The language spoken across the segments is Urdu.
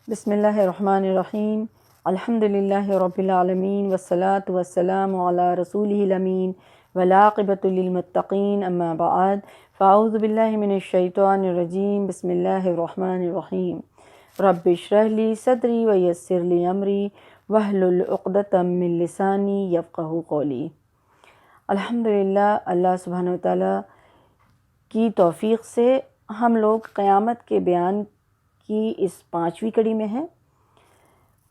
بسم اللہ الرحمن الرحیم الحمد للہ رب العالمین والصلاة والسلام علی رسولہ الامین والعاقبۃ للمتقین اما بعد فاعوذ باللہ من الشیطان الرجیم بسم اللہ الرحمن الرحیم رب اشرح لی صدری ویسر لی امری واحلل عقدۃ من لسانی یفقہوا قولی۔ الحمدللہ، اللہ سبحانہ وتعالیٰ کی توفیق سے ہم لوگ قیامت کے بیان کی اس 5ویں کڑی میں ہیں۔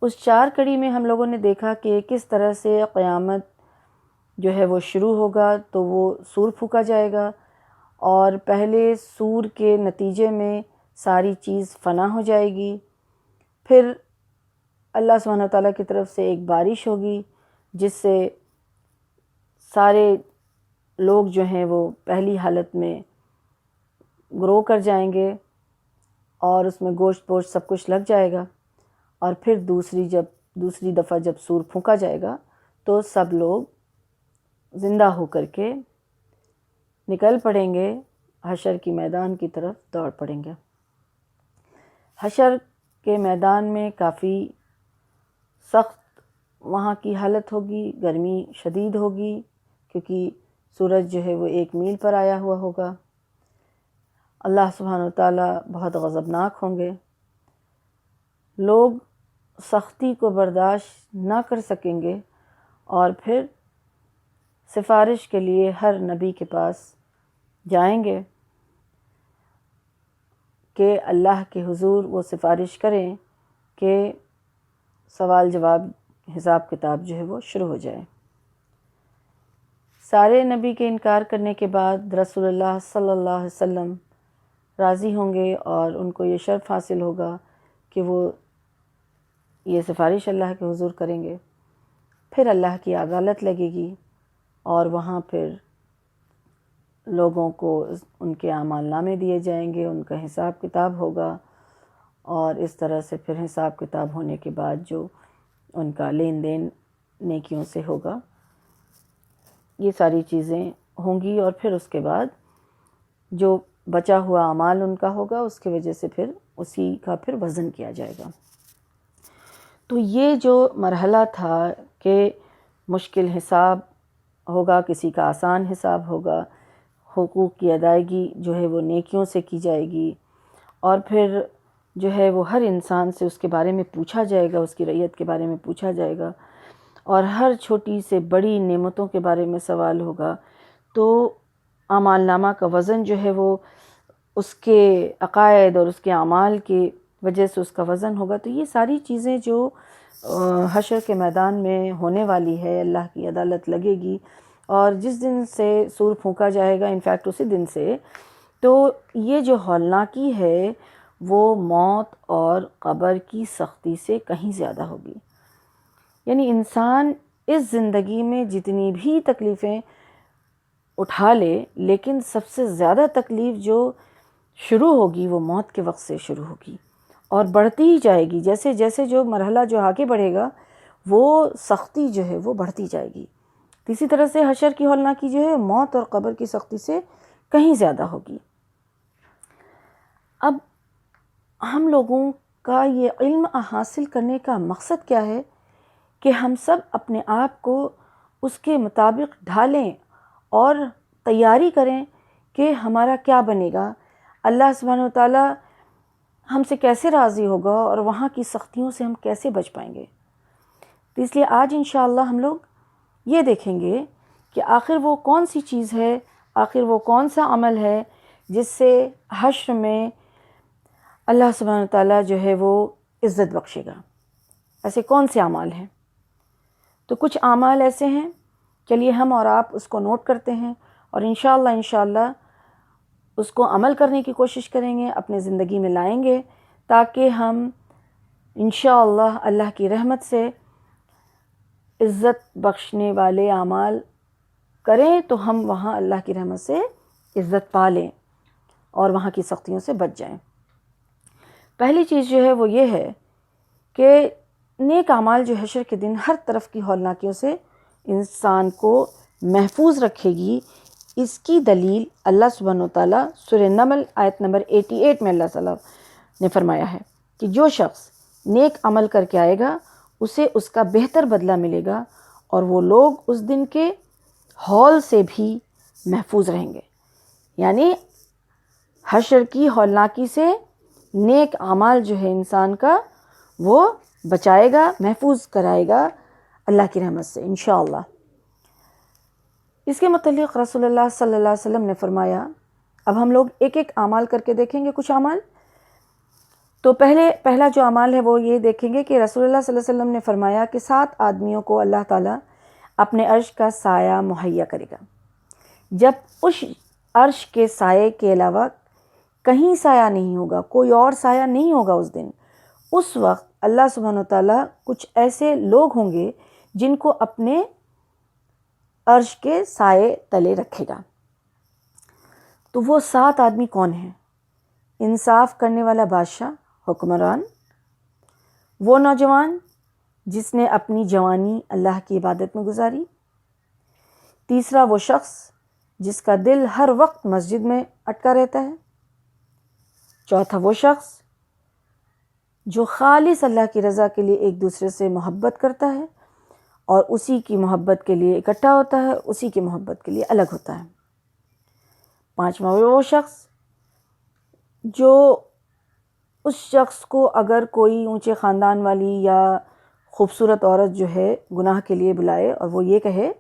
اس 4 کڑی میں ہم لوگوں نے دیکھا کہ کس طرح سے قیامت جو ہے وہ شروع ہوگا تو وہ سور پھونکا جائے گا، اور پہلے سور کے نتیجے میں ساری چیز فنا ہو جائے گی، پھر اللہ سبحانہ وتعالیٰ کی طرف سے ایک بارش ہوگی جس سے سارے لوگ جو ہیں وہ پہلی حالت میں گرو کر جائیں گے اور اس میں گوشت پوشت سب کچھ لگ جائے گا، اور پھر دوسری دفعہ جب سور پھونکا جائے گا تو سب لوگ زندہ ہو کر کے نکل پڑیں گے، حشر کی میدان کی طرف دوڑ پڑیں گے۔ حشر کے میدان میں کافی سخت وہاں کی حالت ہوگی، گرمی شدید ہوگی کیونکہ سورج جو ہے وہ 1 میل پر آیا ہوا ہوگا۔ اللہ سبحانہ وتعالیٰ بہت غضبناک ہوں گے، لوگ سختی کو برداشت نہ کر سکیں گے، اور پھر سفارش کے لیے ہر نبی کے پاس جائیں گے کہ اللہ کے حضور وہ سفارش کریں کہ سوال جواب حساب کتاب جو ہے وہ شروع ہو جائے۔ سارے نبی کے انکار کرنے کے بعد رسول اللہ صلی اللہ علیہ وسلم راضی ہوں گے، اور ان کو یہ شرف حاصل ہوگا کہ وہ یہ سفارش اللہ کے حضور کریں گے۔ پھر اللہ کی عدالت لگے گی، اور وہاں پھر لوگوں کو ان کے اعمال نامے دیے جائیں گے، ان کا حساب کتاب ہوگا، اور اس طرح سے پھر حساب کتاب ہونے کے بعد جو ان کا لین دین نیکیوں سے ہوگا، یہ ساری چیزیں ہوں گی، اور پھر اس کے بعد جو بچا ہوا اعمال ان کا ہوگا اس کی وجہ سے پھر اسی کا پھر وزن کیا جائے گا۔ تو یہ جو مرحلہ تھا کہ مشکل حساب ہوگا، کسی کا آسان حساب ہوگا، حقوق کی ادائیگی جو ہے وہ نیکیوں سے کی جائے گی، اور پھر جو ہے وہ ہر انسان سے اس کے بارے میں پوچھا جائے گا، اس کی رعیت کے بارے میں پوچھا جائے گا، اور ہر چھوٹی سے بڑی نعمتوں کے بارے میں سوال ہوگا۔ تو اعمال نامہ کا وزن جو ہے وہ اس کے عقائد اور اس کے اعمال کی وجہ سے اس کا وزن ہوگا۔ تو یہ ساری چیزیں جو حشر کے میدان میں ہونے والی ہے، اللہ کی عدالت لگے گی، اور جس دن سے سور پھونکا جائے گا، انفیکٹ اسی دن سے، تو یہ جو ہولناکی ہے وہ موت اور قبر کی سختی سے کہیں زیادہ ہوگی۔ یعنی انسان اس زندگی میں جتنی بھی تکلیفیں اٹھا لے، لیکن سب سے زیادہ تکلیف جو شروع ہوگی وہ موت کے وقت سے شروع ہوگی، اور بڑھتی ہی جائے گی۔ جیسے جیسے جو مرحلہ جو آگے بڑھے گا وہ سختی جو ہے وہ بڑھتی جائے گی۔ اسی طرح سے حشر کی ہولناکی جو ہے موت اور قبر کی سختی سے کہیں زیادہ ہوگی۔ اب ہم لوگوں کا یہ علم حاصل کرنے کا مقصد کیا ہے کہ ہم سب اپنے آپ کو اس کے مطابق ڈھالیں اور تیاری کریں کہ ہمارا کیا بنے گا، اللہ سبحانہ وتعالیٰ ہم سے کیسے راضی ہوگا، اور وہاں کی سختیوں سے ہم کیسے بچ پائیں گے۔ تو اس لیے آج انشاءاللہ ہم لوگ یہ دیکھیں گے کہ آخر وہ کون سی چیز ہے، آخر وہ کون سا عمل ہے جس سے حشر میں اللہ سبحانہ وتعالیٰ جو ہے وہ عزت بخشے گا۔ ایسے کون سے اعمال ہیں؟ تو کچھ اعمال ایسے ہیں، چلیے ہم اور آپ اس کو نوٹ کرتے ہیں، اور انشاءاللہ اس کو عمل کرنے کی کوشش کریں گے، اپنے زندگی میں لائیں گے، تاکہ ہم انشاءاللہ اللہ کی رحمت سے عزت بخشنے والے اعمال کریں، تو ہم وہاں اللہ کی رحمت سے عزت پا لیں اور وہاں کی سختیوں سے بچ جائیں۔ پہلی چیز جو ہے وہ یہ ہے کہ نیک اعمال جو حشر کے دن ہر طرف کی ہولناکیوں سے انسان کو محفوظ رکھے گی۔ اس کی دلیل اللہ سبحانہ وتعالیٰ سورہ نمل آیت نمبر 88 میں اللہ تعالیٰ نے فرمایا ہے کہ جو شخص نیک عمل کر کے آئے گا اسے اس کا بہتر بدلہ ملے گا، اور وہ لوگ اس دن کے ہول سے بھی محفوظ رہیں گے۔ یعنی حشر کی ہولناکی سے نیک اعمال جو ہے انسان کا وہ بچائے گا، محفوظ کرائے گا اللہ کی رحمت سے انشاءاللہ۔ اس کے متعلق رسول اللہ صلی اللہ علیہ وسلم نے فرمایا، اب ہم لوگ ایک ایک اعمال کر کے دیکھیں گے کچھ اعمال۔ تو پہلا جو اعمال ہے وہ یہ دیکھیں گے کہ رسول اللہ صلی اللہ علیہ وسلم نے فرمایا کہ 7 آدمیوں کو اللہ تعالیٰ اپنے عرش کا سایہ مہیا کرے گا۔ جب اس عرش کے سائے کے علاوہ کہیں سایہ نہیں ہوگا، کوئی اور سایہ نہیں ہوگا اس دن، اس وقت اللہ سبحانہ وتعالیٰ کچھ ایسے لوگ ہوں گے جن کو اپنے عرش کے سائے تلے رکھے گا۔ تو وہ 7 آدمی کون ہیں؟ انصاف کرنے والا بادشاہ، حکمران، وہ نوجوان جس نے اپنی جوانی اللہ کی عبادت میں گزاری، تیسرا وہ شخص جس کا دل ہر وقت مسجد میں اٹکا رہتا ہے، چوتھا وہ شخص جو خالص اللہ کی رضا کے لیے ایک دوسرے سے محبت کرتا ہے اور اسی کی محبت کے لیے اکٹھا ہوتا ہے، اسی کی محبت کے لیے الگ ہوتا ہے، پانچواں وہ شخص جو اس شخص کو اگر کوئی اونچے خاندان والی یا خوبصورت عورت جو ہے گناہ کے لیے بلائے اور وہ یہ کہے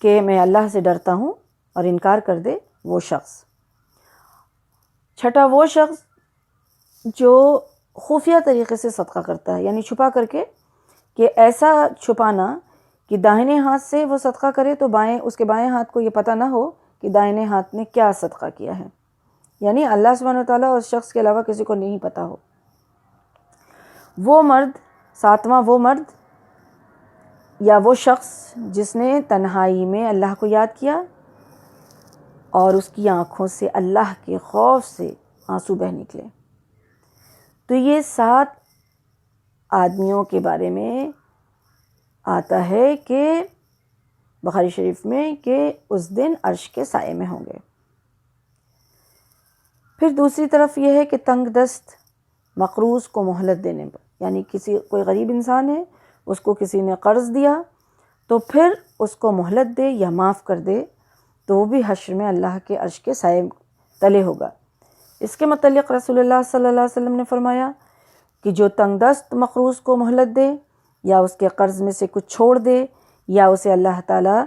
کہ میں اللہ سے ڈرتا ہوں اور انکار کر دے، وہ شخص۔ چھٹا وہ شخص جو خفیہ طریقے سے صدقہ کرتا ہے، یعنی چھپا کر کے، کہ ایسا چھپانا کہ داہنے ہاتھ سے وہ صدقہ کرے تو اس کے بائیں ہاتھ کو یہ پتہ نہ ہو کہ دائنے ہاتھ نے کیا صدقہ کیا ہے، یعنی اللہ سبحانہ وتعالیٰ اور اس شخص کے علاوہ کسی کو نہیں پتہ ہو۔ وہ مرد، ساتواں وہ مرد یا وہ شخص جس نے تنہائی میں اللہ کو یاد کیا اور اس کی آنکھوں سے اللہ کے خوف سے آنسو بہہ نکلے۔ تو یہ 7 آدمیوں کے بارے میں آتا ہے کہ بخاری شریف میں کہ اس دن عرش کے سائے میں ہوں گے۔ پھر دوسری طرف یہ ہے کہ تنگ دست مقروض کو مہلت دینے پر، یعنی کوئی غریب انسان ہے، اس کو کسی نے قرض دیا تو پھر اس کو مہلت دے یا معاف کر دے تو وہ بھی حشر میں اللہ کے عرش کے سائے تلے ہوگا۔ اس کے متعلق رسول اللہ صلی اللہ علیہ وسلم نے فرمایا کہ جو تنگ دست مقروض کو مہلت دے یا اس کے قرض میں سے کچھ چھوڑ دے یا اسے اللہ تعالیٰ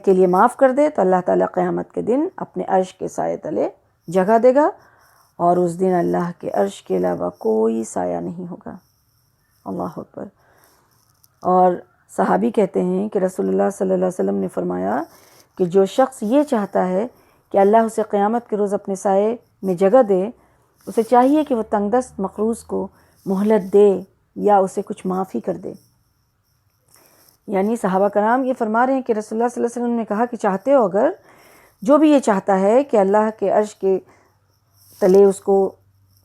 کے لیے معاف کر دے تو اللہ تعالیٰ قیامت کے دن اپنے عرش کے سائے تلے جگہ دے گا، اور اس دن اللہ کے عرش کے علاوہ کوئی سایہ نہیں ہوگا۔ اللہ اکبر۔ اور صحابی کہتے ہیں کہ رسول اللہ صلی اللہ علیہ وسلم نے فرمایا کہ جو شخص یہ چاہتا ہے کہ اللہ اسے قیامت کے روز اپنے سائے میں جگہ دے، اسے چاہیے کہ وہ تنگ دست مقروض کو مہلت دے یا اسے کچھ معاف ہی کر دے۔ یعنی صحابہ کرام یہ فرما رہے ہیں کہ رسول اللہ صلی اللہ علیہ وسلم نے کہا کہ چاہتے ہو اگر جو بھی یہ چاہتا ہے کہ اللہ کے عرش کے تلے اس کو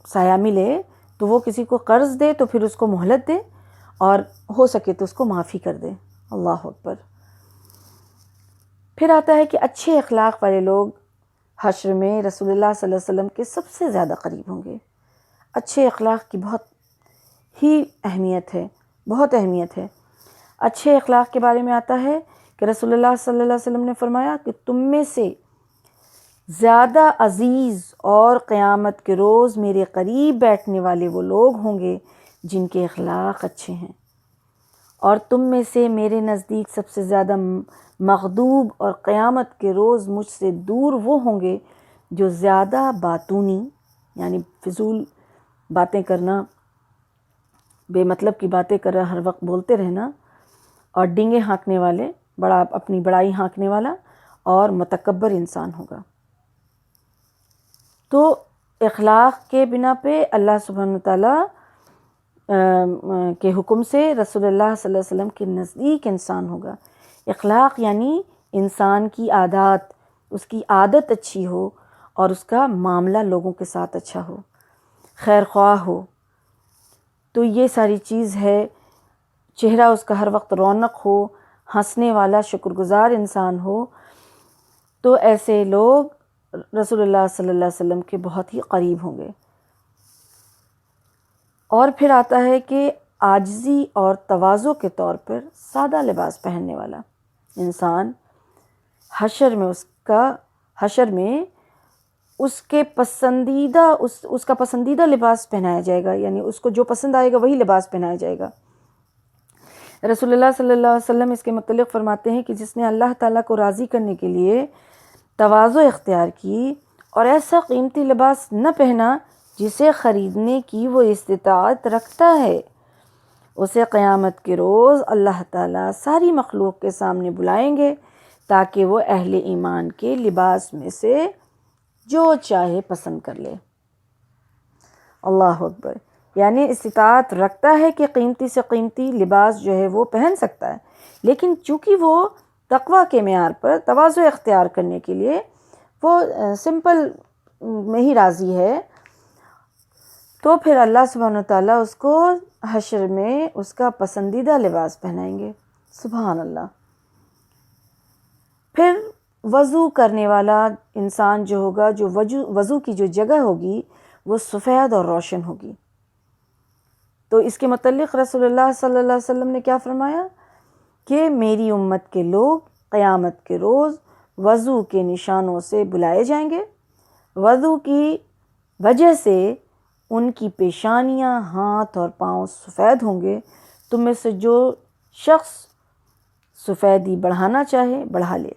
سایہ ملے تو وہ کسی کو قرض دے تو پھر اس کو مہلت دے اور ہو سکے تو اس کو معافی کر دے۔ اللہ اکبر۔ پھر آتا ہے کہ اچھے اخلاق والے لوگ حشر میں رسول اللہ صلی اللہ علیہ وسلم کے سب سے زیادہ قریب ہوں گے۔ اچھے اخلاق کی بہت ہی اہمیت ہے، بہت اہمیت ہے۔ اچھے اخلاق کے بارے میں آتا ہے کہ رسول اللہ صلی اللہ علیہ وسلم نے فرمایا کہ تم میں سے زیادہ عزیز اور قیامت کے روز میرے قریب بیٹھنے والے وہ لوگ ہوں گے جن کے اخلاق اچھے ہیں، اور تم میں سے میرے نزدیک سب سے زیادہ مغضوب اور قیامت کے روز مجھ سے دور وہ ہوں گے جو زیادہ باتونی، یعنی فضول باتیں کرنا، بے مطلب کی باتیں کر رہا، ہر وقت بولتے رہنا، اور ڈینگے ہانکنے والے، اپنی بڑائی ہانکنے والا اور متکبر انسان ہوگا۔ تو اخلاق کے بنا پہ اللہ سبحانہ تعالیٰ کے حکم سے رسول اللہ صلی اللہ علیہ وسلم کے نزدیک انسان ہوگا۔ اخلاق یعنی انسان کی عادات، اس کی عادت اچھی ہو اور اس کا معاملہ لوگوں کے ساتھ اچھا ہو، خیر خواہ ہو، تو یہ ساری چیز ہے۔ چہرہ اس کا ہر وقت رونق ہو، ہنسنے والا، شکر گزار انسان ہو، تو ایسے لوگ رسول اللہ صلی اللہ علیہ وسلم کے بہت ہی قریب ہوں گے۔ اور پھر آتا ہے کہ عاجزی اور تواضع کے طور پر سادہ لباس پہننے والا انسان حشر میں اس کے پسندیدہ اس کا پسندیدہ لباس پہنایا جائے گا، یعنی اس کو جو پسند آئے گا وہی لباس پہنایا جائے گا۔ رسول اللہ صلی اللہ علیہ وسلم اس کے متعلق فرماتے ہیں کہ جس نے اللہ تعالیٰ کو راضی کرنے کے لیے تواضع اختیار کی اور ایسا قیمتی لباس نہ پہنا جسے خریدنے کی وہ استطاعت رکھتا ہے، اسے قیامت کے روز اللہ تعالیٰ ساری مخلوق کے سامنے بلائیں گے تاکہ وہ اہل ایمان کے لباس میں سے جو چاہے پسند کر لے۔ اللہ اکبر، یعنی استطاعت رکھتا ہے کہ قیمتی سے قیمتی لباس جو ہے وہ پہن سکتا ہے، لیکن چونکہ وہ تقویٰ کے معیار پر تواضع اختیار کرنے کے لیے وہ سمپل میں ہی راضی ہے، تو پھر اللہ سبحانہ وتعالیٰ اس کو حشر میں اس کا پسندیدہ لباس پہنائیں گے۔ سبحان اللہ۔ پھر وضو کرنے والا انسان جو ہوگا، جو وضو کی جو جگہ ہوگی وہ سفید اور روشن ہوگی۔ تو اس کے متعلق رسول اللہ صلی اللہ علیہ وسلم نے کیا فرمایا کہ میری امت کے لوگ قیامت کے روز وضو کے نشانوں سے بلائے جائیں گے، وضو کی وجہ سے ان کی پیشانیاں، ہاتھ اور پاؤں سفید ہوں گے۔ تم میں سے جو شخص سفیدی بڑھانا چاہے بڑھا لے۔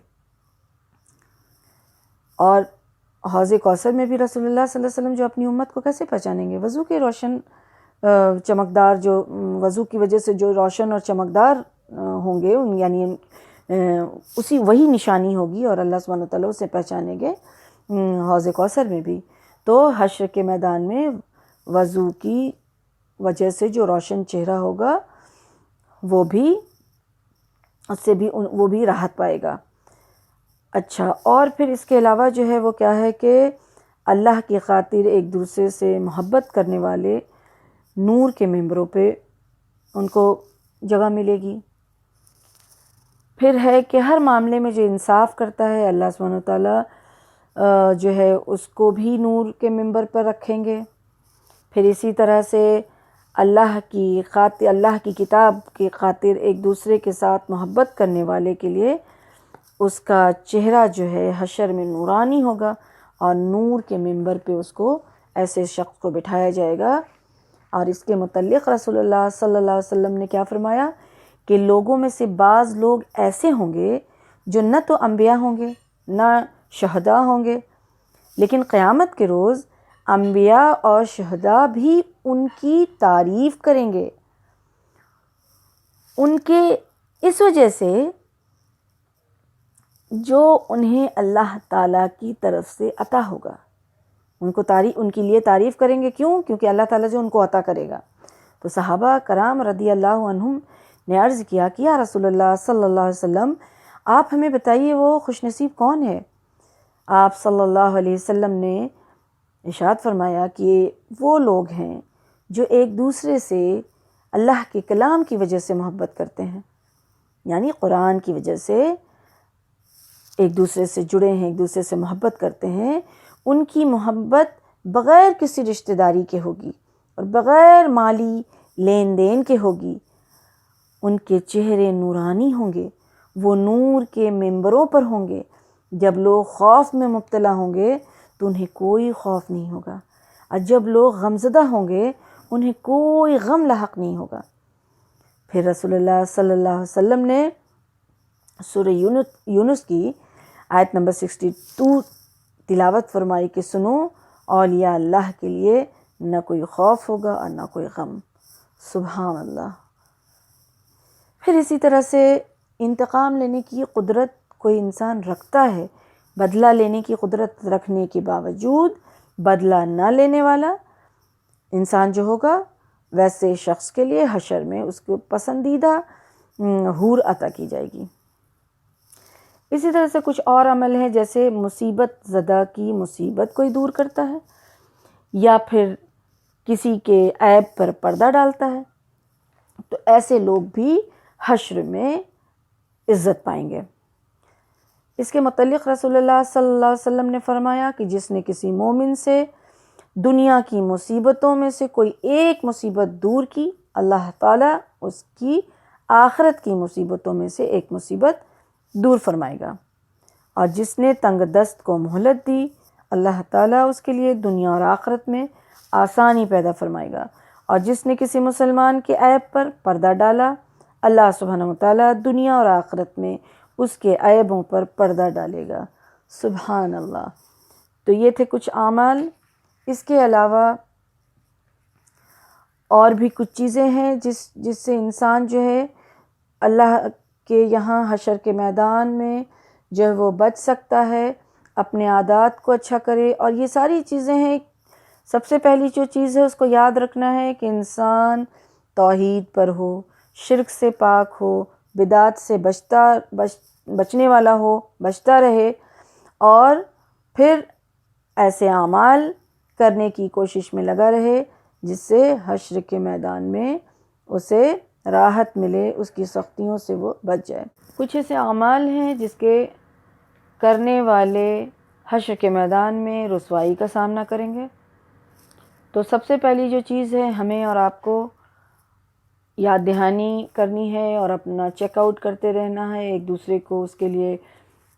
اور حوض کوثر میں بھی رسول اللہ صلی اللہ علیہ وسلم جو اپنی امت کو کیسے پہچانیں گے؟ وضو کے روشن چمکدار، جو وضو کی وجہ سے جو روشن اور چمکدار ہوں گے، یعنی اسی وہی نشانی ہوگی اور اللہ سبحانہ وتعالیٰ اسے پہچانیں گے حوض کوثر میں بھی۔ تو حشر کے میدان میں وضو کی وجہ سے جو روشن چہرہ ہوگا وہ بھی اس سے بھی وہ بھی راحت پائے گا۔ اچھا، اور پھر اس کے علاوہ جو ہے وہ کیا ہے کہ اللہ کی خاطر ایک دوسرے سے محبت کرنے والے نور کے ممبروں پہ ان کو جگہ ملے گی۔ پھر ہے کہ ہر معاملے میں جو انصاف کرتا ہے اللہ سبحانہ وتعالیٰ جو ہے اس کو بھی نور کے ممبر پر رکھیں گے۔ پھر اسی طرح سے اللہ کی کتاب کی خاطر ایک دوسرے کے ساتھ محبت کرنے والے کے لیے اس کا چہرہ جو ہے حشر میں نورانی ہوگا اور نور کے ممبر پہ اس کو ایسے شخص کو بٹھایا جائے گا۔ اور اس کے متعلق رسول اللہ صلی اللہ علیہ وسلم نے کیا فرمایا کہ لوگوں میں سے بعض لوگ ایسے ہوں گے جو نہ تو انبیاء ہوں گے نہ شہداء ہوں گے، لیکن قیامت کے روز انبیاء اور شہداء بھی ان کی تعریف کریں گے، ان کے اس وجہ سے جو انہیں اللہ تعالیٰ کی طرف سے عطا ہوگا۔ ان کے لیے تعریف کریں گے، کیوں؟ کیونکہ اللہ تعالیٰ جو ان کو عطا کرے گا۔ تو صحابہ کرام رضی اللہ عنہم نے عرض کیا کہ یا رسول اللہ صلی اللہ علیہ وسلم، آپ ہمیں بتائیے وہ خوش نصیب کون ہے؟ آپ صلی اللہ علیہ وسلم نے ارشاد فرمایا کہ وہ لوگ ہیں جو ایک دوسرے سے اللہ کے کلام کی وجہ سے محبت کرتے ہیں، یعنی قرآن کی وجہ سے ایک دوسرے سے جڑے ہیں، ایک دوسرے سے محبت کرتے ہیں۔ ان کی محبت بغیر کسی رشتہ داری کے ہوگی اور بغیر مالی لین دین کے ہوگی۔ ان کے چہرے نورانی ہوں گے، وہ نور کے ممبروں پر ہوں گے۔ جب لوگ خوف میں مبتلا ہوں گے تو انہیں کوئی خوف نہیں ہوگا، اور جب لوگ غمزدہ ہوں گے انہیں کوئی غم لاحق نہیں ہوگا۔ پھر رسول اللہ صلی اللہ علیہ وسلم نے سورہ یونس کی آیت نمبر 62 تلاوت فرمائی کہ سنو، اولیاء اللہ کے لیے نہ کوئی خوف ہوگا اور نہ کوئی غم۔ سبحان اللہ۔ پھر اسی طرح سے انتقام لینے کی قدرت کوئی انسان رکھتا ہے، بدلہ لینے کی قدرت رکھنے کے باوجود بدلہ نہ لینے والا انسان جو ہوگا، ویسے شخص کے لیے حشر میں اس کو پسندیدہ حور عطا کی جائے گی۔ اسی طرح سے کچھ اور عمل ہیں، جیسے مصیبت زدہ کی مصیبت کوئی دور کرتا ہے، یا پھر کسی کے عیب پر پردہ ڈالتا ہے، تو ایسے لوگ بھی حشر میں عزت پائیں گے۔ اس کے متعلق رسول اللہ صلی اللہ علیہ وسلم نے فرمایا کہ جس نے کسی مومن سے دنیا کی مصیبتوں میں سے کوئی ایک مصیبت دور کی، اللہ تعالیٰ اس کی آخرت کی مصیبتوں میں سے ایک مصیبت دور فرمائے گا۔ اور جس نے تنگ دست کو مہلت دی، اللہ تعالیٰ اس کے لیے دنیا اور آخرت میں آسانی پیدا فرمائے گا۔ اور جس نے کسی مسلمان کے عیب پر پردہ ڈالا، اللہ سبحانہ وتعالیٰ دنیا اور آخرت میں اس کے عیبوں پر پردہ ڈالے گا۔ سبحان اللہ۔ تو یہ تھے کچھ اعمال۔ اس کے علاوہ اور بھی کچھ چیزیں ہیں جس سے انسان جو ہے اللہ کے یہاں حشر کے میدان میں جو ہے وہ بچ سکتا ہے، اپنے عادات کو اچھا کرے۔ اور یہ ساری چیزیں ہیں۔ سب سے پہلی جو چیز ہے اس کو یاد رکھنا ہے کہ انسان توحید پر ہو، شرک سے پاک ہو، بدعت سے بچنے والا ہو، بچتا رہے، اور پھر ایسے اعمال کرنے کی کوشش میں لگا رہے جس سے حشر کے میدان میں اسے راحت ملے، اس کی سختیوں سے وہ بچ جائے۔ کچھ ایسے اعمال ہیں جس کے کرنے والے حشر کے میدان میں رسوائی کا سامنا کریں گے۔ تو سب سے پہلی جو چیز ہے، ہمیں اور آپ کو یاد دہانی کرنی ہے اور اپنا چیک آؤٹ کرتے رہنا ہے، ایک دوسرے کو اس کے لیے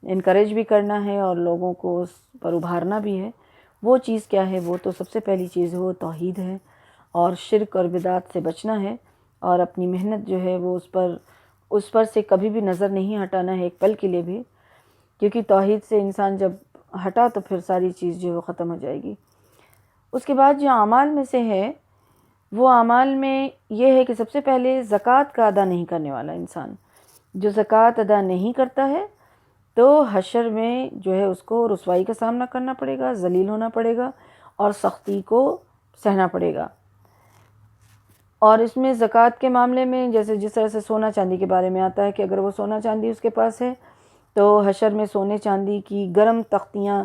انکریج بھی کرنا ہے اور لوگوں کو اس پر ابھارنا بھی ہے۔ وہ چیز کیا ہے؟ وہ تو سب سے پہلی چیز وہ توحید ہے، اور شرک اور بدعت سے بچنا ہے، اور اپنی محنت جو ہے وہ اس پر سے کبھی بھی نظر نہیں ہٹانا ہے، ایک پل کے لیے بھی، کیونکہ توحید سے انسان جب ہٹا تو پھر ساری چیز جو ہے وہ ختم ہو جائے گی۔ اس کے بعد جو اعمال میں سے ہے، وہ اعمال میں یہ ہے کہ سب سے پہلے زکوٰۃ کا ادا نہیں کرنے والا انسان، جو زکوٰۃ ادا نہیں کرتا ہے تو حشر میں جو ہے اس کو رسوائی کا سامنا کرنا پڑے گا، ذلیل ہونا پڑے گا اور سختی کو سہنا پڑے گا۔ اور اس میں زکوٰۃ کے معاملے میں جس طرح سے سونا چاندی کے بارے میں آتا ہے کہ اگر وہ سونا چاندی اس کے پاس ہے تو حشر میں سونے چاندی کی گرم تختیاں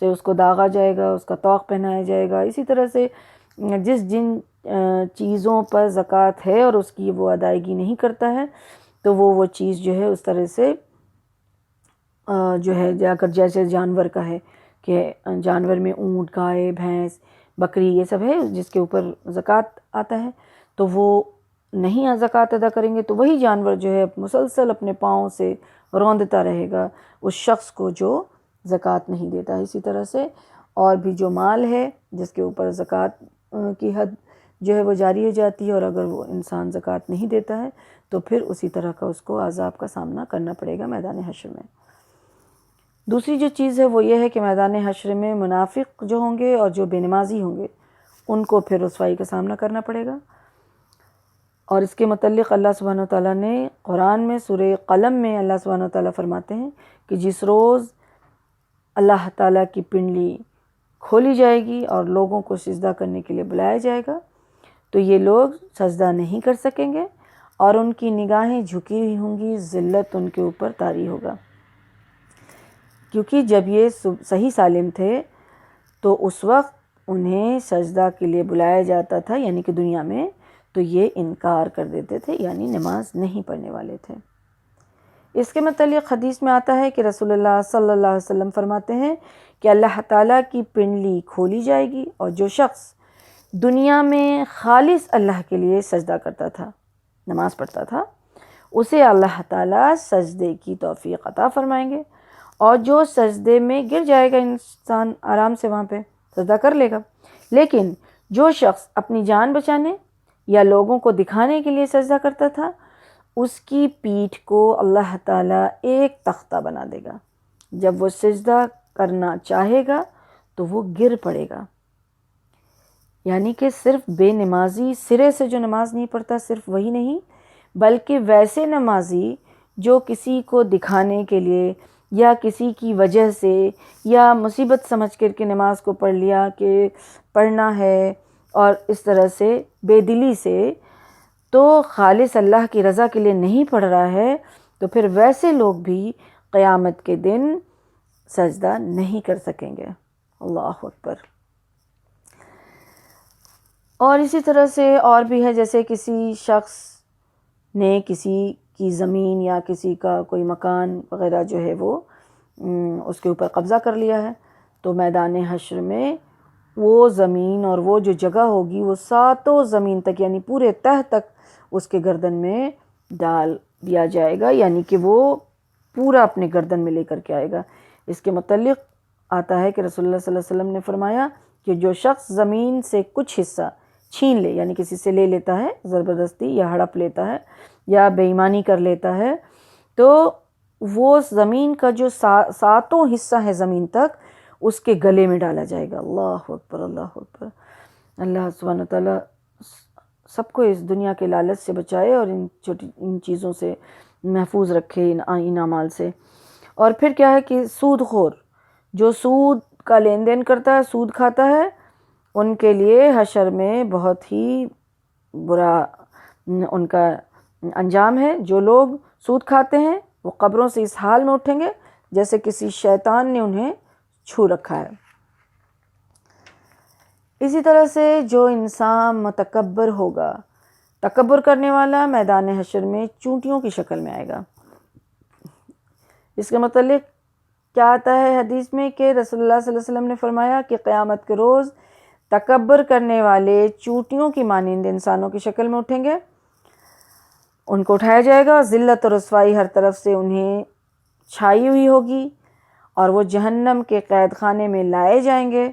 سے اس کو داغا جائے گا، اس کا طوق پہنایا جائے گا۔ اسی طرح سے جن چیزوں پر زکوٰۃ ہے اور اس کی وہ ادائیگی نہیں کرتا ہے تو وہ چیز جو ہے اس طرح سے جو ہے جیسے جانور کا ہے کہ جانور میں اونٹ، گائے، بھینس، بکری یہ سب ہے جس کے اوپر زکوٰۃ آتا ہے، تو وہ نہیں زکوٰۃ ادا کریں گے تو وہی جانور جو ہے مسلسل اپنے پاؤں سے روندتا رہے گا اس شخص کو جو زکوٰۃ نہیں دیتا۔ اسی طرح سے اور بھی جو مال ہے جس کے اوپر زکوٰۃ کی حد جو ہے وہ جاری ہو جاتی ہے، اور اگر وہ انسان زکوٰۃ نہیں دیتا ہے تو پھر اسی طرح کا اس کو عذاب کا سامنا کرنا پڑے گا میدان حشر میں۔ دوسری جو چیز ہے وہ یہ ہے کہ میدان حشر میں منافق جو ہوں گے اور جو بے نمازی ہوں گے ان کو پھر رسوائی کا سامنا کرنا پڑے گا۔ اور اس کے متعلق اللہ سبحانہ وتعالیٰ نے قرآن میں سورہ قلم میں اللہ سبحانہ وتعالیٰ فرماتے ہیں کہ جس روز اللہ تعالیٰ کی پنڈلی کھولی جائے گی اور لوگوں کو سجدہ کرنے کے لیے بلایا جائے گا تو یہ لوگ سجدہ نہیں کر سکیں گے اور ان کی نگاہیں جھکی ہوئی ہوں گی، ذلت ان کے اوپر طاری ہوگا، کیونکہ جب یہ صحیح سالم تھے تو اس وقت انہیں سجدہ کے لیے بلایا جاتا تھا، یعنی کہ دنیا میں، تو یہ انکار کر دیتے تھے، یعنی نماز نہیں پڑھنے والے تھے۔ اس کے متعلق حدیث میں آتا ہے کہ رسول اللہ صلی اللہ علیہ وسلم فرماتے ہیں کہ اللہ تعالیٰ کی پنڈلی کھولی جائے گی اور جو شخص دنیا میں خالص اللہ کے لیے سجدہ کرتا تھا، نماز پڑھتا تھا، اسے اللہ تعالیٰ سجدے کی توفیق عطا فرمائیں گے، اور جو سجدے میں گر جائے گا انسان آرام سے وہاں پہ سجدہ کر لے گا، لیکن جو شخص اپنی جان بچانے یا لوگوں کو دکھانے کے لیے سجدہ کرتا تھا اس کی پیٹھ کو اللہ تعالیٰ ایک تختہ بنا دے گا، جب وہ سجدہ کرنا چاہے گا تو وہ گر پڑے گا۔ یعنی کہ صرف بے نمازی سرے سے جو نماز نہیں پڑھتا صرف وہی نہیں، بلکہ ویسے نمازی جو کسی کو دکھانے کے لیے یا کسی کی وجہ سے یا مصیبت سمجھ کر کے نماز کو پڑھ لیا کہ پڑھنا ہے اور اس طرح سے بے دلی سے، تو خالص اللہ کی رضا کے لیے نہیں پڑھ رہا ہے، تو پھر ویسے لوگ بھی قیامت کے دن سجدہ نہیں کر سکیں گے۔ اللہ اکبر۔ اور اسی طرح سے اور بھی ہے، جیسے کسی شخص نے کسی کی زمین یا کسی کا کوئی مکان وغیرہ جو ہے وہ اس کے اوپر قبضہ کر لیا ہے، تو میدان حشر میں وہ زمین اور وہ جو جگہ ہوگی وہ ساتوں زمین تک یعنی پورے تہ تک اس کے گردن میں ڈال دیا جائے گا، یعنی کہ وہ پورا اپنے گردن میں لے کر کے آئے گا۔ اس کے متعلق آتا ہے کہ رسول اللہ صلی اللہ علیہ وسلم نے فرمایا کہ جو شخص زمین سے کچھ حصہ چھین لے، یعنی کسی سے لے لیتا ہے زبردستی یا ہڑپ لیتا ہے یا بے ایمانی کر لیتا ہے، تو وہ زمین کا جو ساتوں حصہ ہے زمین تک اس کے گلے میں ڈالا جائے گا۔ اللہ اکبر، اللہ اکبر۔ اللہ سبحانہ تعالیٰ سب کو اس دنیا کے لالچ سے بچائے اور ان چیزوں سے محفوظ رکھے، ان اعمال سے۔ اور پھر کیا ہے کہ سود خور، جو سود کا لین دین کرتا ہے، سود کھاتا ہے، ان کے لیے حشر میں بہت ہی برا ان کا انجام ہے۔ جو لوگ سود کھاتے ہیں وہ قبروں سے اس حال میں اٹھیں گے جیسے کسی شیطان نے انہیں چھو رکھا ہے۔ اسی طرح سے جو انسان متکبر ہوگا، تکبر کرنے والا، میدان حشر میں چونٹیوں کی شکل میں آئے گا۔ اس کے متعلق کیا آتا ہے حدیث میں کہ رسول اللہ صلی اللہ علیہ وسلم نے فرمایا کہ قیامت کے روز تکبر کرنے والے چونٹیوں کی مانند انسانوں کی شکل میں اٹھیں گے، ان کو اٹھایا جائے گا اور ذلت اور رسوائی ہر طرف سے انہیں چھائی ہوئی ہوگی، اور وہ جہنم کے قید خانے میں لائے جائیں گے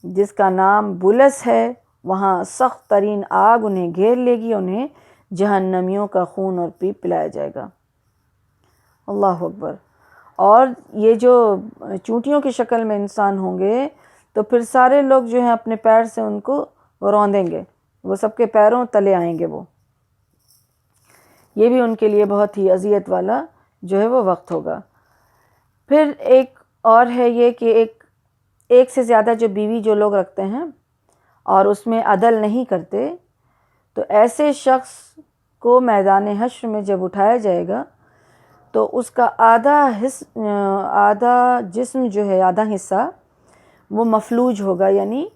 جس کا نام بلس ہے۔ وہاں سخت ترین آگ انہیں گھیر لے گی، انہیں جہنمیوں کا خون اور پیپ پلایا جائے گا۔ اللہ اکبر۔ اور یہ جو چونٹیوں کی شکل میں انسان ہوں گے تو پھر سارے لوگ جو ہیں اپنے پیر سے ان کو روندیں گے، وہ سب کے پیروں تلے آئیں گے وہ۔ یہ بھی ان کے لیے بہت ہی اذیت والا جو ہے وہ وقت ہوگا۔ پھر ایک اور ہے یہ کہ ایک سے زیادہ جو بیوی جو لوگ رکھتے ہیں اور اس میں عدل نہیں کرتے، تو ایسے شخص کو میدان حشر میں جب اٹھایا جائے گا تو اس کا آدھا جسم جو ہے، آدھا حصہ وہ مفلوج ہوگا، یعنی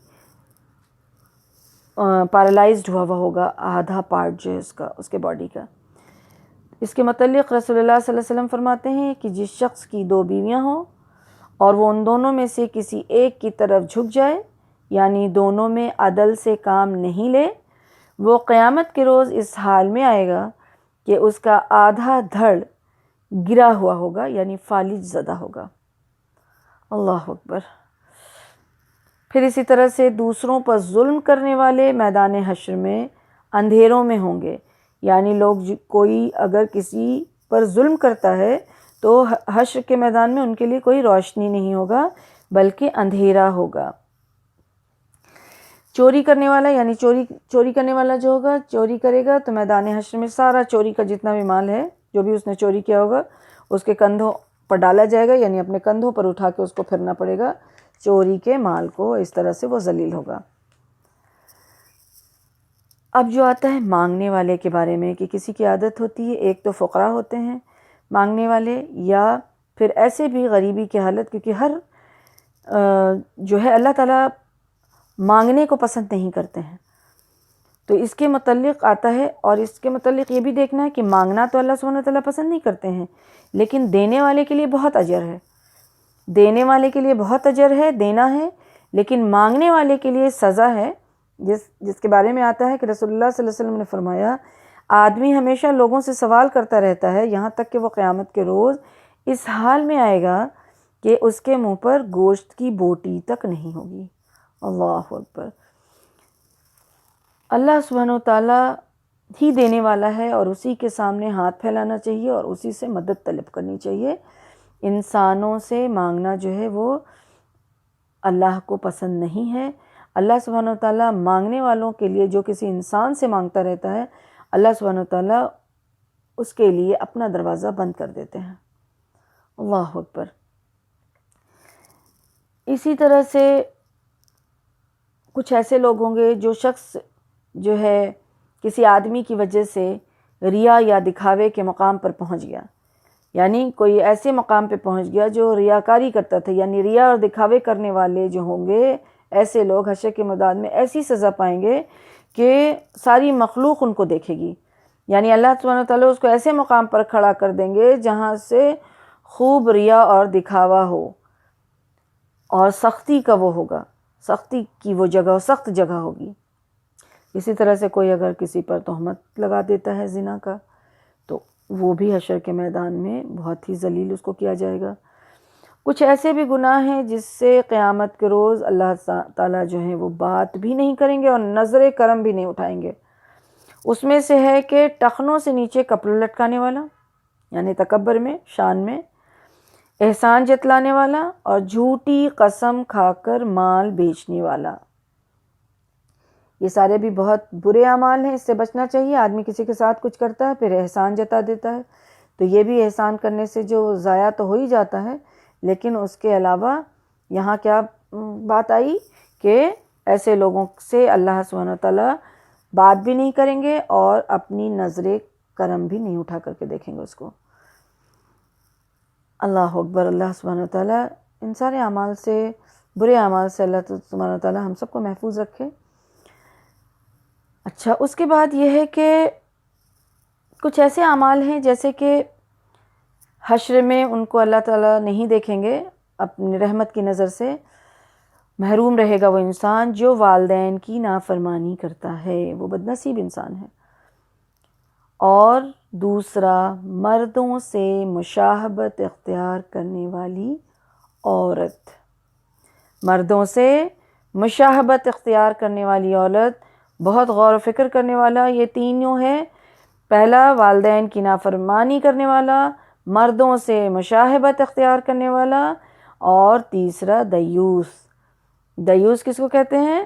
پیرالائزڈ ہوا ہوگا، آدھا پارٹ جو ہے اس کے باڈی کا۔ اس کے متعلق رسول اللہ صلی اللہ علیہ وسلم فرماتے ہیں کہ جس شخص کی 2 بیویاں ہوں اور وہ ان دونوں میں سے کسی ایک کی طرف جھک جائے، یعنی دونوں میں عدل سے کام نہیں لے، وہ قیامت کے روز اس حال میں آئے گا کہ اس کا آدھا دھڑ گرا ہوا ہوگا، یعنی فالج زدہ ہوگا۔ اللہ اکبر۔ پھر اسی طرح سے دوسروں پر ظلم کرنے والے میدان حشر میں اندھیروں میں ہوں گے، یعنی کوئی اگر کسی پر ظلم کرتا ہے تو حشر کے میدان میں ان کے لیے کوئی روشنی نہیں ہوگا بلکہ اندھیرا ہوگا۔ چوری کرنے والا، یعنی چوری کرنے والا جو ہوگا، چوری کرے گا تو میدان حشر میں سارا چوری کا جتنا بھی مال ہے، جو بھی اس نے چوری کیا ہوگا، اس کے کندھوں پر ڈالا جائے گا، یعنی اپنے کندھوں پر اٹھا کے اس کو پھرنا پڑے گا چوری کے مال کو، اس طرح سے وہ ذلیل ہوگا۔ اب جو آتا ہے مانگنے والے کے بارے میں کہ کسی کی عادت ہوتی ہے، ایک تو فقراء ہوتے ہیں مانگنے والے، یا پھر ایسے بھی غریبی کی حالت، کیونکہ ہر جو ہے اللہ تعالیٰ مانگنے کو پسند نہیں کرتے ہیں، تو اس کے متعلق آتا ہے۔ اور اس کے متعلق یہ بھی دیکھنا ہے کہ مانگنا تو اللہ سبحانہ وتعالیٰ پسند نہیں کرتے ہیں، لیکن دینے والے کے لیے بہت اجر ہے، دینے والے کے لیے بہت اجر ہے، دینا ہے، لیکن مانگنے والے کے لیے سزا ہے، جس کے بارے میں آتا ہے کہ رسول اللہ صلی اللہ علیہ وسلم نے فرمایا آدمی ہمیشہ لوگوں سے سوال کرتا رہتا ہے یہاں تک کہ وہ قیامت کے روز اس حال میں آئے گا کہ اس کے منہ پر گوشت کی بوٹی تک نہیں ہوگی۔ اللہ اکبر۔ اللہ سبحانہ وتعالیٰ ہی دینے والا ہے اور اسی کے سامنے ہاتھ پھیلانا چاہیے اور اسی سے مدد طلب کرنی چاہیے۔ انسانوں سے مانگنا جو ہے وہ اللہ کو پسند نہیں ہے۔ اللہ سبحانہ وتعالیٰ مانگنے والوں کے لیے، جو کسی انسان سے مانگتا رہتا ہے، اللہ سبحانہ وتعالیٰ اس کے لیے اپنا دروازہ بند کر دیتے ہیں۔ اللہ اکبر۔ اسی طرح سے کچھ ایسے لوگ ہوں گے جو شخص جو ہے کسی آدمی کی وجہ سے ریا یا دکھاوے کے مقام پر پہنچ گیا، یعنی کوئی ایسے مقام پہ پہنچ گیا جو ریاکاری کرتا تھا، یعنی ریا اور دکھاوے کرنے والے جو ہوں گے، ایسے لوگ حشر کے میدان میں ایسی سزا پائیں گے کہ ساری مخلوق ان کو دیکھے گی، یعنی اللہ سبحانہ وتعالیٰ اس کو ایسے مقام پر کھڑا کر دیں گے جہاں سے خوب ریا اور دکھاوا ہو اور سختی کا وہ ہوگا، سختی کی وہ جگہ سخت جگہ ہوگی۔ اسی طرح سے کوئی اگر کسی پر تہمت لگا دیتا ہے زنا کا تو وہ بھی حشر کے میدان میں بہت ہی ذلیل اس کو کیا جائے گا۔ کچھ ایسے بھی گناہ ہیں جس سے قیامت کے روز اللہ تعالیٰ جو ہے وہ بات بھی نہیں کریں گے اور نظر کرم بھی نہیں اٹھائیں گے۔ اس میں سے ہے کہ ٹخنوں سے نیچے کپڑے لٹکانے والا، یعنی تکبر میں، شان میں، احسان جتلانے والا، اور جھوٹی قسم کھا کر مال بیچنے والا۔ یہ سارے بھی بہت برے اعمال ہیں، اس سے بچنا چاہیے۔ آدمی کسی کے ساتھ کچھ کرتا ہے پھر احسان جتا دیتا ہے، تو یہ بھی احسان کرنے سے جو ضائع تو ہو ہی جاتا ہے، لیکن اس کے علاوہ یہاں کیا بات آئی کہ ایسے لوگوں سے اللہ سبحانہ وتعالیٰ بات بھی نہیں کریں گے اور اپنی نظر کرم بھی نہیں اٹھا کر کے دیکھیں گے اس کو۔ اللہ اکبر۔ اللہ سبحانہ وتعالیٰ ان سارے اعمال سے، برے اعمال سے اللہ سبحانہ وتعالیٰ ہم سب کو محفوظ رکھے۔ اچھا، اس کے بعد یہ ہے کہ کچھ ایسے اعمال ہیں جیسے کہ حشر میں ان کو اللہ تعالیٰ نہیں دیکھیں گے، اپنی رحمت کی نظر سے محروم رہے گا وہ انسان جو والدین کی نافرمانی کرتا ہے، وہ بدنصیب انسان ہے۔ اور دوسرا، مردوں سے مشاہبت اختیار کرنے والی عورت۔ مردوں سے مشاہبت اختیار کرنے والی عورت، بہت غور و فکر کرنے والا یہ تینوں ہے۔ پہلا، والدین کی نافرمانی کرنے والا، مردوں سے مشاہبت اختیار کرنے والا، اور تیسرا دیوس۔ دیوس کس کو کہتے ہیں؟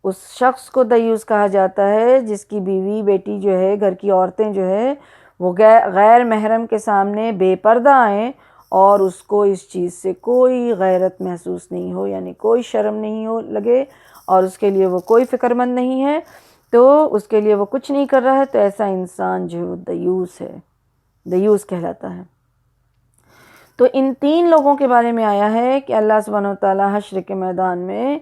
اس شخص کو دیوس کہا جاتا ہے جس کی بیوی بیٹی جو ہے، گھر کی عورتیں جو ہے وہ غیر محرم کے سامنے بے پردہ آئیں اور اس کو اس چیز سے کوئی غیرت محسوس نہیں ہو، یعنی کوئی شرم نہیں ہو لگے اور اس کے لیے وہ کوئی فکر مند نہیں ہے، تو اس کے لیے وہ کچھ نہیں کر رہا ہے، تو ایسا انسان جو ہے وہ دیوس ہے، دیوس کہلاتا ہے۔ تو ان تین لوگوں کے بارے میں آیا ہے کہ اللہ سبحانہ وتعالیٰ حشر کے میدان میں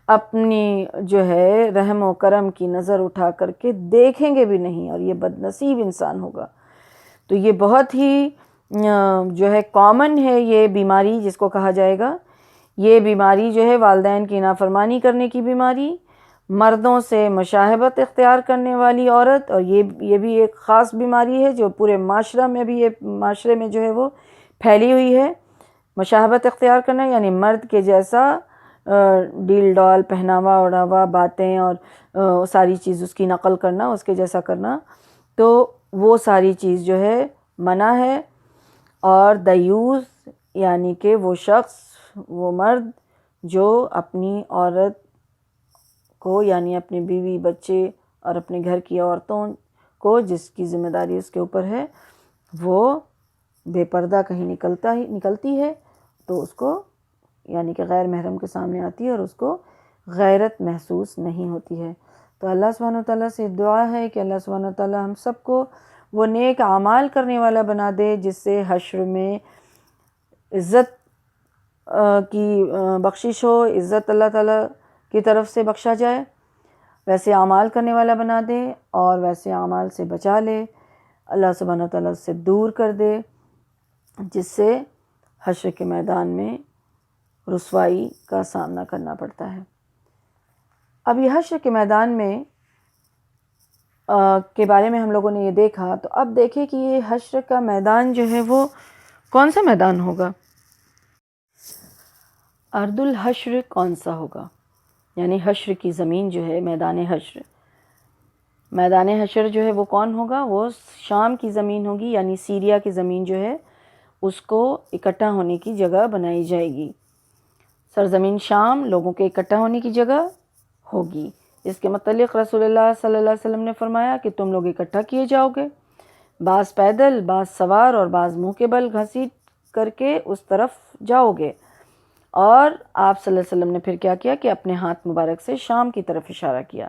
اپنی جو ہے رحم و کرم کی نظر اٹھا کر کے دیکھیں گے بھی نہیں، اور یہ بدنصیب انسان ہوگا۔ تو یہ بہت ہی جو ہے کامن ہے یہ بیماری جس کو کہا جائے گا۔ یہ بیماری جو ہے والدین کی نافرمانی کرنے کی بیماری، مردوں سے مشاہبت اختیار کرنے والی عورت، اور یہ بھی ایک خاص بیماری ہے جو پورے معاشرے میں جو ہے وہ پھیلی ہوئی ہے۔ مشاہبت اختیار کرنا یعنی مرد کے جیسا ڈیل ڈال، پہناوا اوڑھاوا، باتیں اور ساری چیز اس کی نقل کرنا، اس کے جیسا کرنا، تو وہ ساری چیز جو ہے منع ہے۔ اور دیوس یعنی کہ وہ شخص، وہ مرد جو اپنی عورت کو، یعنی اپنی بیوی بچے اور اپنے گھر کی عورتوں کو جس کی ذمہ داری اس کے اوپر ہے، وہ بے پردہ کہیں نکلتی ہے تو اس کو، یعنی کہ غیر محرم کے سامنے آتی ہے اور اس کو غیرت محسوس نہیں ہوتی ہے۔ تو اللہ سبحانہ وتعالیٰ سے دعا ہے کہ اللہ سبحانہ وتعالیٰ ہم سب کو وہ نیک اعمال کرنے والا بنا دے جس سے حشر میں عزت کی بخشش ہو، عزت اللہ تعالیٰ کی طرف سے بخشا جائے، ویسے اعمال کرنے والا بنا دے اور ویسے اعمال سے بچا لے، اللہ سبحانہ وتعالیٰ سے دور کر دے جس سے حشر کے میدان میں رسوائی کا سامنا کرنا پڑتا ہے۔ اب یہ حشر کے میدان میں کے بارے میں ہم لوگوں نے یہ دیکھا، تو اب دیکھیں کہ یہ حشر کا میدان جو ہے وہ کون سا میدان ہوگا؟ ارض الحشر کون سا ہوگا؟ یعنی حشر کی زمین جو ہے، میدان حشر، میدان حشر جو ہے وہ کون ہوگا؟ وہ شام کی زمین ہوگی، یعنی سیریا کی زمین جو ہے اس کو اکٹھا ہونے کی جگہ بنائی جائے گی۔ سرزمین شام لوگوں کے اکٹھا ہونے کی جگہ ہوگی۔ اس کے متعلق رسول اللہ صلی اللہ علیہ وسلم نے فرمایا کہ تم لوگ اکٹھا کیے جاؤ گے، بعض پیدل، بعض سوار اور بعض منہ کے بل گھسیٹ کر کے اس طرف جاؤ گے۔ اور آپ صلی اللہ علیہ وسلم نے پھر کیا کیا کہ اپنے ہاتھ مبارک سے شام کی طرف اشارہ کیا،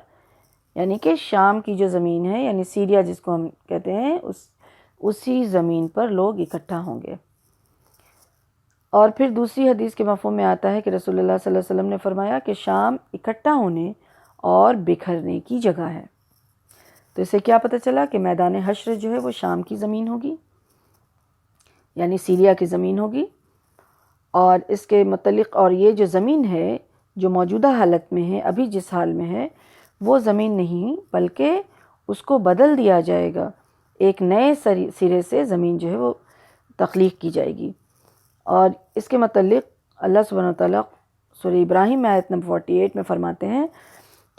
یعنی کہ شام کی جو زمین ہے، یعنی سیریا جس کو ہم کہتے ہیں، اسی زمین پر لوگ اکٹھا ہوں گے۔ اور پھر دوسری حدیث کے مفہوم میں آتا ہے کہ رسول اللہ صلی اللہ علیہ وسلم نے فرمایا کہ شام اکٹھا ہونے اور بکھرنے کی جگہ ہے۔ تو اس سے کیا پتہ چلا کہ میدان حشر جو ہے وہ شام کی زمین ہوگی، یعنی سیریا کی زمین ہوگی۔ اور اس کے متعلق، اور یہ جو زمین ہے جو موجودہ حالت میں ہے، ابھی جس حال میں ہے، وہ زمین نہیں بلکہ اس کو بدل دیا جائے گا، ایک نئے سرے سے زمین جو ہے وہ تخلیق کی جائے گی۔ اور اس کے متعلق اللہ سبحانہ وتعالیٰ سورہ ابراہیم میں آیت نمبر 48 میں فرماتے ہیں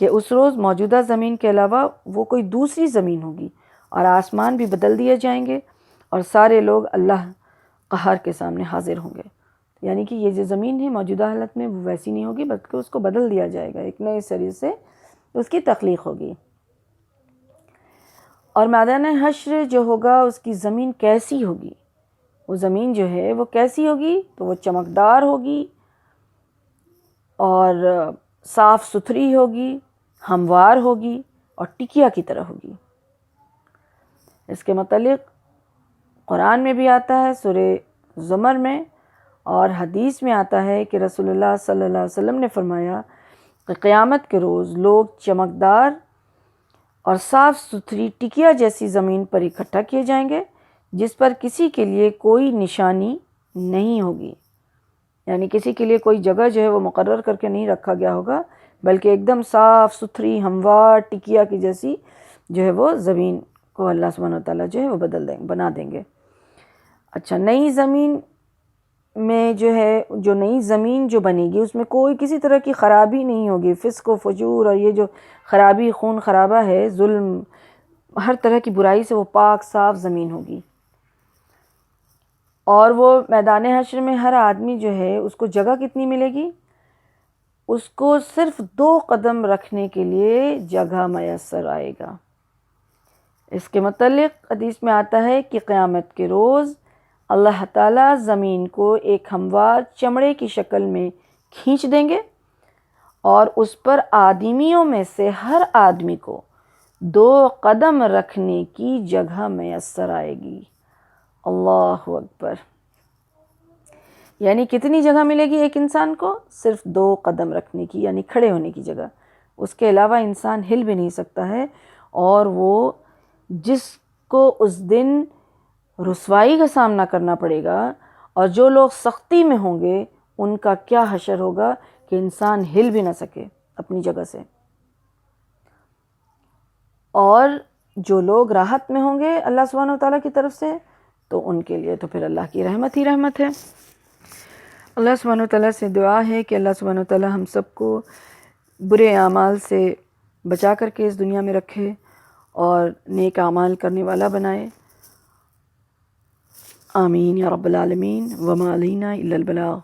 کہ اس روز موجودہ زمین کے علاوہ وہ کوئی دوسری زمین ہوگی اور آسمان بھی بدل دیے جائیں گے اور سارے لوگ اللہ قہار کے سامنے حاضر ہوں گے۔ یعنی کہ یہ جو زمین ہے موجودہ حالت میں وہ ویسی نہیں ہوگی بلکہ اس کو بدل دیا جائے گا، ایک نئے سرے سے اس کی تخلیق ہوگی۔ اور میدان حشر جو ہوگا اس کی زمین کیسی ہوگی؟ وہ زمین جو ہے وہ کیسی ہوگی؟ تو وہ چمکدار ہوگی اور صاف ستھری ہوگی، ہموار ہوگی اور ٹکیا کی طرح ہوگی۔ اس کے متعلق قرآن میں بھی آتا ہے سورہ زمر میں، اور حدیث میں آتا ہے کہ رسول اللہ صلی اللہ علیہ وسلم نے فرمایا کہ قیامت کے روز لوگ چمکدار اور صاف ستھری ٹکیا جیسی زمین پر اکٹھا کیے جائیں گے جس پر کسی کے لیے کوئی نشانی نہیں ہوگی، یعنی کسی کے لیے کوئی جگہ جو ہے وہ مقرر کر کے نہیں رکھا گیا ہوگا بلکہ ایک دم صاف ستھری ہموار ٹکیا کی جیسی جو ہے وہ زمین کو اللہ سبحانہ وتعالیٰ جو ہے وہ بنا دیں گے۔ اچھا، نئی زمین میں جو ہے جو نئی زمین جو بنے گی اس میں کوئی کسی طرح کی خرابی نہیں ہوگی، فسق و فجور اور یہ جو خرابی خون خرابہ ہے، ظلم، ہر طرح کی برائی سے وہ پاک صاف زمین ہوگی۔ اور وہ میدان حشر میں ہر آدمی جو ہے اس کو جگہ کتنی ملے گی؟ اس کو صرف 2 قدم رکھنے کے لیے جگہ میسر آئے گا۔ اس کے متعلق حدیث میں آتا ہے کہ قیامت کے روز اللہ تعالیٰ زمین کو ایک ہموار چمڑے کی شکل میں کھینچ دیں گے اور اس پر آدمیوں میں سے ہر آدمی کو 2 قدم رکھنے کی جگہ میسر آئے گی۔ اللہ اکبر! یعنی کتنی جگہ ملے گی ایک انسان کو؟ صرف 2 قدم رکھنے کی، یعنی کھڑے ہونے کی جگہ۔ اس کے علاوہ انسان ہل بھی نہیں سکتا ہے، اور وہ جس کو اس دن رسوائی کا سامنا کرنا پڑے گا اور جو لوگ سختی میں ہوں گے ان کا کیا حشر ہوگا کہ انسان ہل بھی نہ سکے اپنی جگہ سے، اور جو لوگ راحت میں ہوں گے اللہ سبحانہ وتعالیٰ کی طرف سے تو ان کے لیے تو پھر اللہ کی رحمت ہی رحمت ہے۔ اللہ سبحانہ وتعالیٰ سے دعا ہے کہ اللہ سبحانہ وتعالیٰ ہم سب کو برے اعمال سے بچا کر کے اس دنیا میں رکھے اور نیک اعمال کرنے والا بنائے۔ آمین یا رب العالمین، وما علینا الا البلاغ۔